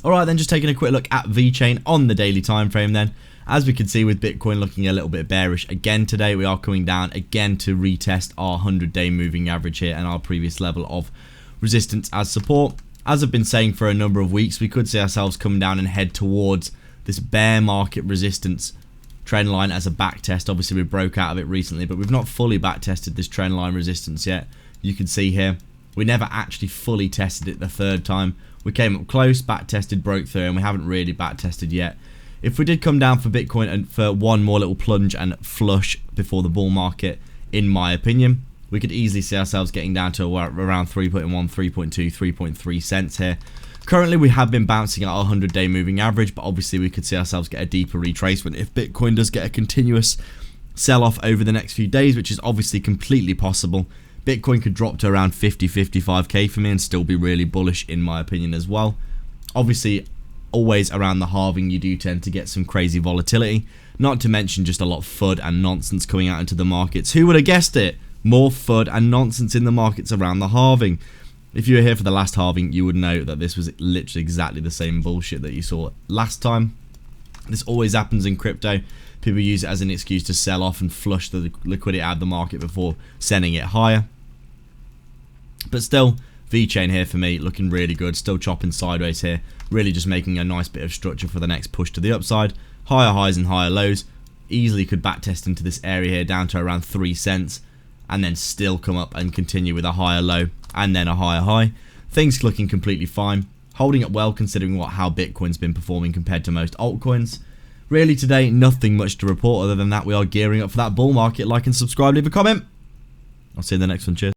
Alright then, just taking a quick look at Vechain on the daily time frame then. As we can see with Bitcoin looking a little bit bearish again today, we are coming down again to retest our 100-day moving average here and our previous level of resistance as support. As I've been saying for a number of weeks, we could see ourselves come down and head towards this bear market resistance trend line as a back test. Obviously we broke out of it recently, but we've not fully back tested this trend line resistance yet. You can see here, we never actually fully tested it the third time. We came up close, back tested, broke through, and we haven't really back tested yet. If we did come down for Bitcoin and for one more little plunge and flush before the bull market, in my opinion, we could easily see ourselves getting down to around 3.1, 3.2, 3.3 cents here. Currently, we have been bouncing at our 100-day moving average, but obviously we could see ourselves get a deeper retracement if Bitcoin does get a continuous sell-off over the next few days, which is obviously completely possible. Bitcoin could drop to around 50, 55k for me and still be really bullish in my opinion as well. Obviously, always around the halving you do tend to get some crazy volatility, not to mention just a lot of FUD and nonsense coming out into the markets. Who would have guessed it? More FUD and nonsense in the markets around the halving. If you were here for the last halving, you would know that this was literally exactly the same bullshit that you saw last time. This always happens in crypto. People use it as an excuse to sell off and flush the liquidity out of the market before sending it higher. But still, Vechain here for me looking really good, still chopping sideways here, really just making a nice bit of structure for the next push to the upside. Higher highs and higher lows, easily could backtest into this area here down to around 3 cents and then still come up and continue with a higher low and then a higher high. Things looking completely fine, holding up well considering how Bitcoin's been performing compared to most altcoins. Really today, nothing much to report other than that we are gearing up for that bull market. Like and subscribe, leave a comment. I'll see you in the next one, cheers.